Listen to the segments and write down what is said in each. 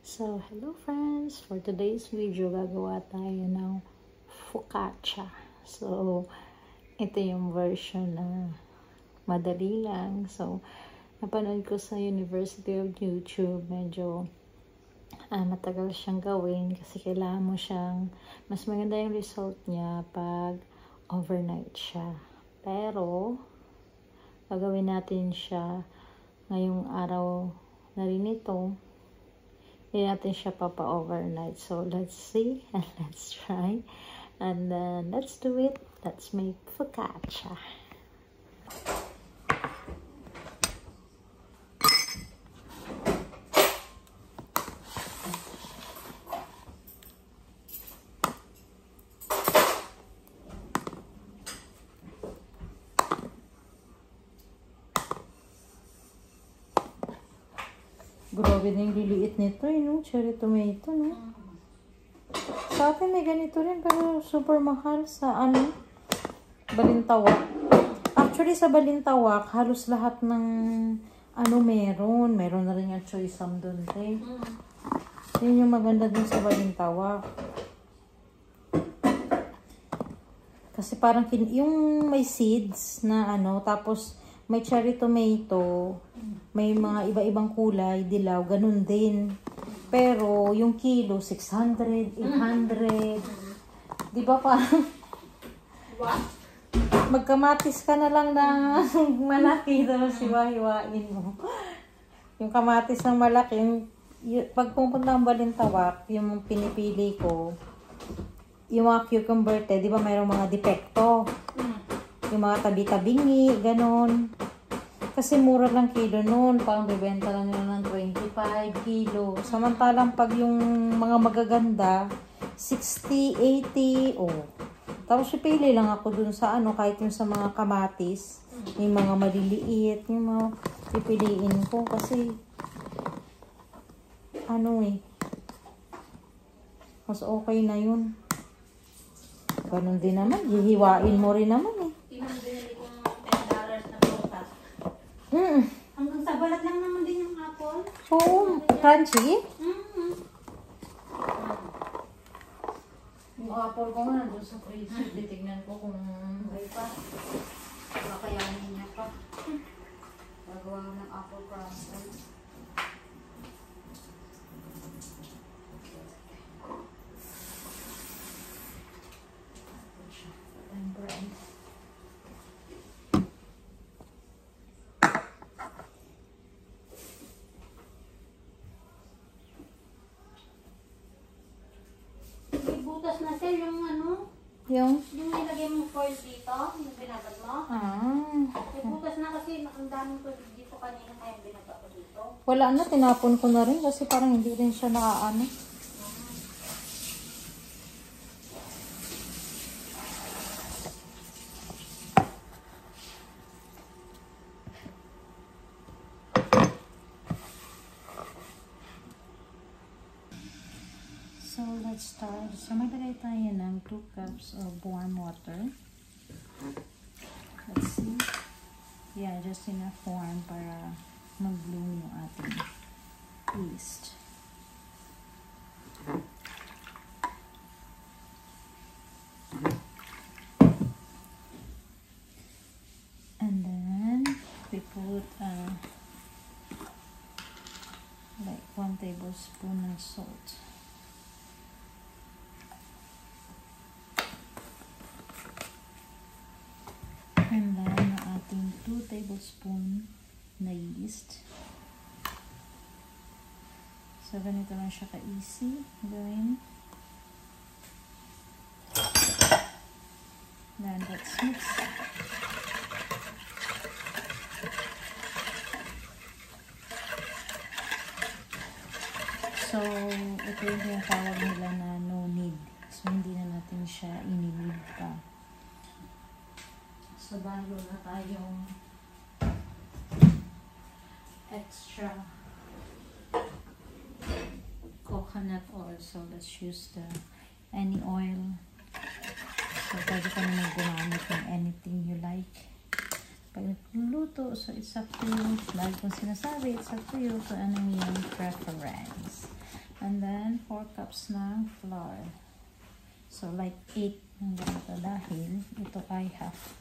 So, hello friends! For today's video, gagawa tayo ng focaccia. So, ito yung version na madali lang. So, napanood ko sa University of YouTube. Medyo matagal siyang gawin kasi kailangan mo siyang, mas maganda yung result niya pag overnight siya. Pero, gagawin natin siya ngayong araw na rin ito. Hindi natin siya papa-overnight. So, let's see and let's try. And then, let's do it. Let's make focaccia. Grabe na yung liliit nito, no? Cherry tomato, no? Sa atin may ganito rin, pero super mahal sa, Balintawak. Actually, sa Balintawak, halos lahat ng, meron. Meron na rin yung choy sam dun, te. Yun yung maganda dun sa Balintawak. Kasi parang, yung may seeds na, tapos, may cherry tomato, may mga iba-ibang kulay, dilaw, ganun din. Pero, yung kilo, 600, 800. Di ba parang, what? Magkamatis ka na lang na malaki, tapos hiwa-hiwain mo. Yung kamatis ng malaki, pag pupunta ng Balintawak, yung pinipili ko, yung mga cucumber, di ba mayroong mga depekto? Yung mga tabi-tabingi, ganon. Kasi mura lang kilo noon. Parang bibenta lang nila ng 25 kilo. Samantalang pag yung mga magaganda, 60, 80, Tapos pipili lang ako dun sa kahit yung sa mga kamatis, yung mga maliliit, yung mga pipiliin ko. Kasi, mas okay na yun. Ganon din naman. Hihiwain mo rin naman Binili kong $10 na prutas. Hanggang sa balat lang naman din yung apple. Oo, crunchy. Yung apple ko nga nandun sa freezer. Titignan ko kung may pa. Kakayanin niya pa. Gagawa ko ng apple crumble. And bread. Butas na sir, yung Yung nilagay mong foil dito, yung binabad mo. May butas na kasi ang daming ko dito kanina kaya binabad ko dito. wala na, tinapon ko na rin kasi parang hindi rin siya nakaano. So, let's start. So, maglagay tayo ng 2 cups of warm water. Let's see. Yeah, just enough warm para mag-bloom yung ating yeast. And then, we put like 1 tablespoon of salt. And then, ang ating 2 tablespoon na yeast. So, ganito lang siya ka-easy gawin. Then, let's mix. So, ito yung tinatawag nila na no knead. So, hindi na natin siya ini-knead pa. So, bago na tayong extra coconut oil. So, let's use any oil. So, pwede ka naman gumamit ng anything you like. Pag nagluluto, so it's up to you. Lagi kong sinasabi, it's up to you kung anong yung preference. And then 4 cups ng flour. So like 8 ng ganito dahil ito ay half.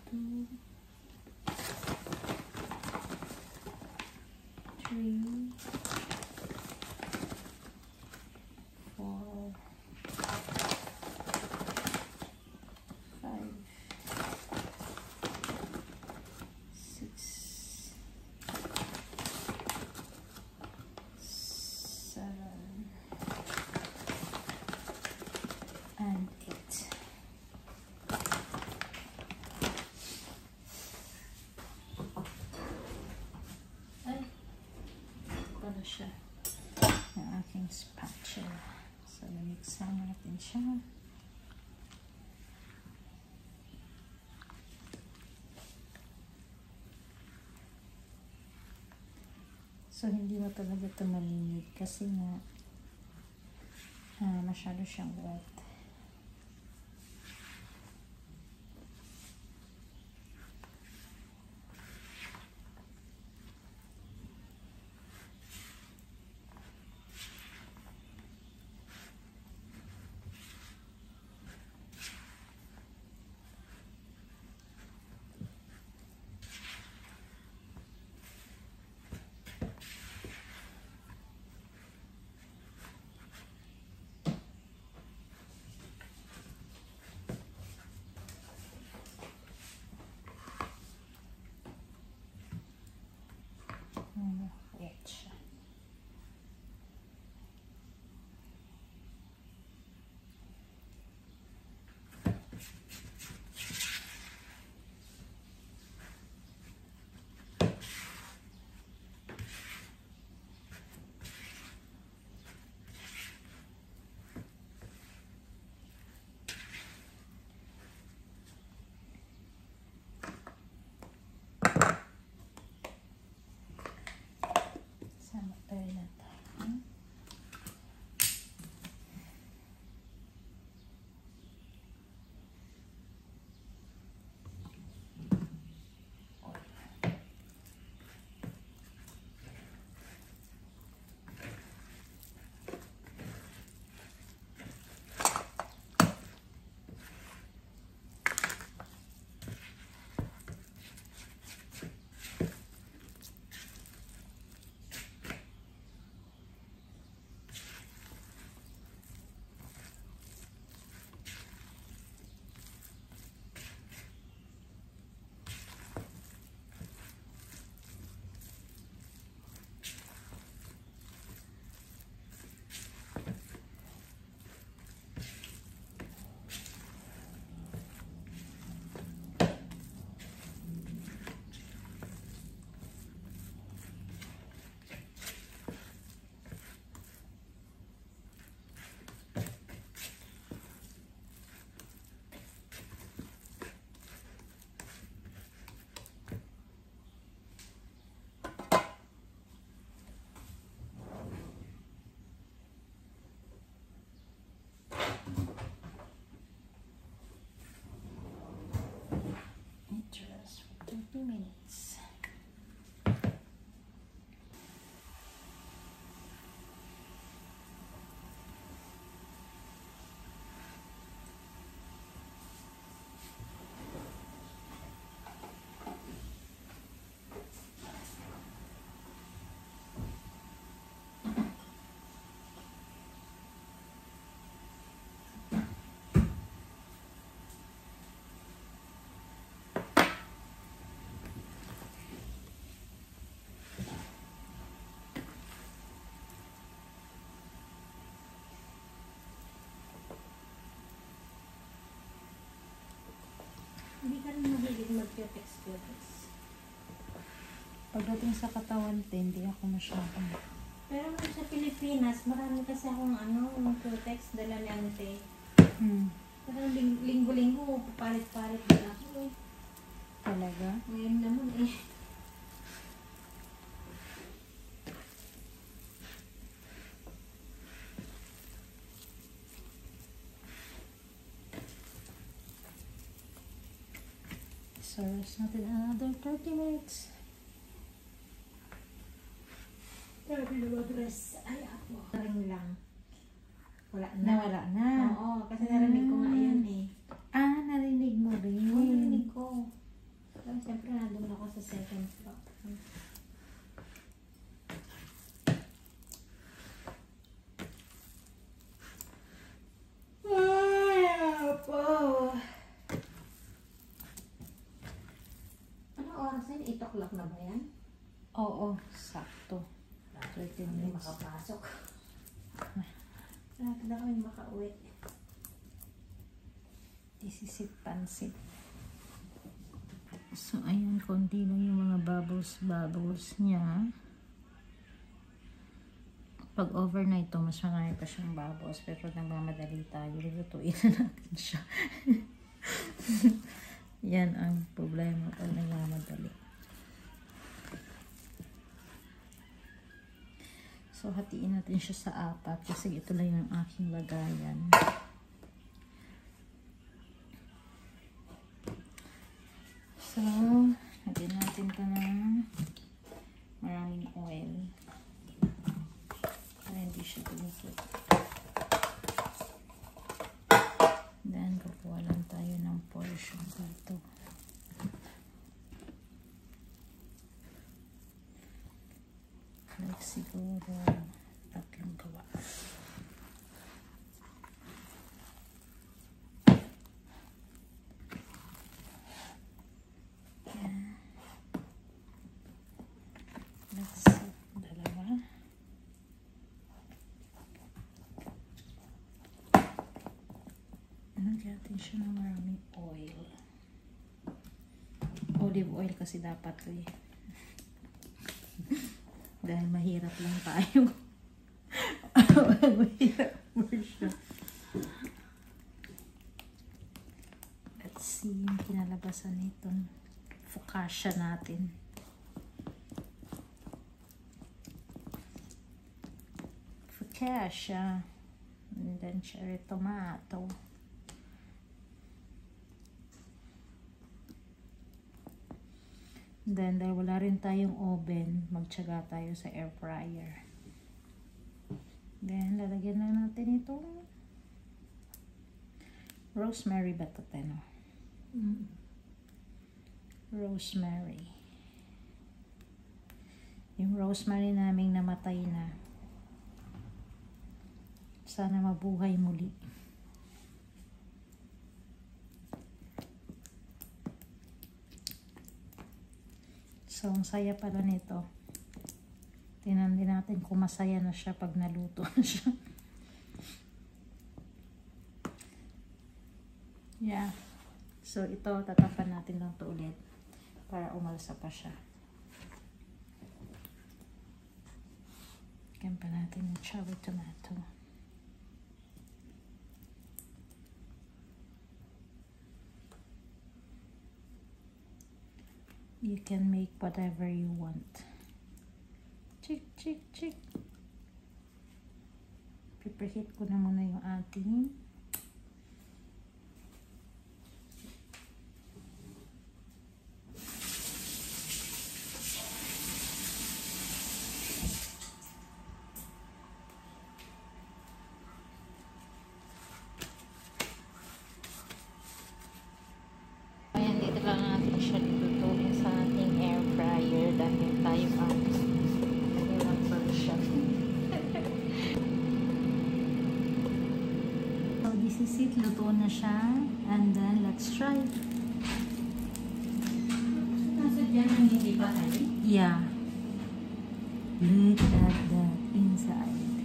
Two, 3, 4, 5, 6, 7, and 8. Ay, pala siya. Yung aking spatula. So, lumiksan natin siya. So, hindi mo talaga ito malinid kasi nga masyado siyang wet. Wet siya. Sama tayo na tayo. Just for 20 minutes. Hindi ka rin mahilig mag-cutex. Pagdating sa katawan, hindi ako masyadong. Pero sa Pilipinas, marami kasi akong cutex, dala ni ante. Pero linggo-linggo, palit-palit din ako eh. Talaga? Ngayon naman eh. So, it's not another 30 minutes. Sabi na mag-rest. Ay, ako. Ring lang. Wala na. Nawala na. Oo, kasi narinig ko nga yun eh. Ah, narinig mo rin. Oo, narinig ko. Pero siyempre nandun ako sa second floor. Ano oras na yun? 8 o'clock na ba yan? Oo, sakto. 13 Hindi minutes. makapasok. Malapit na kami makauwi. Isisit pansit. So, ayan, konti lang yung mga bubbles niya. Pag overnight to, mas marami pa siyang bubbles. Pero nagmamadali tayo. Lutuin na natin siya. Yan ang problema pag nagmamadali. So, hatiin natin siya sa 4 kasi ito lang yung aking lagayan. So, lagyan natin ito ng maraming oil para hindi siya tumusok. Then, kukuha lang tayo ng portion dito. Like siguro 3 gawa. Let's see, 2. Lagyan natin siya ng maraming oil. Olive oil kasi dapat to eh. Dahil mahirap lang tayo. Mahirap version. Let's see yung kinalabasan nitong focaccia natin. Focaccia. And then cherry tomato. Then, dahil wala rin tayong oven, magtyaga tayo sa air fryer. Then, lalagyan lang natin itong rosemary ba ito, Teno? Rosemary. Yung rosemary naming namatay na. Sana mabuhay muli. So, ang saya pala nito. Tingnan din natin kung masaya na siya pag naluto na siya. Yeah. So, ito, tatapan natin lang ito ulit para umalsa pa siya. Lagyan pa natin yung cherry tomato. You can make whatever you want. Chick, chick, chick. Preheat ko na muna yung ating ayan, dito lang natin siya lutuin sa ating air fryer dahil tayo ang nagawang version. So this is it, luto na siya, and then let's try. Nasa dyan ang hindi pa tayo? Yeah. Look at that inside.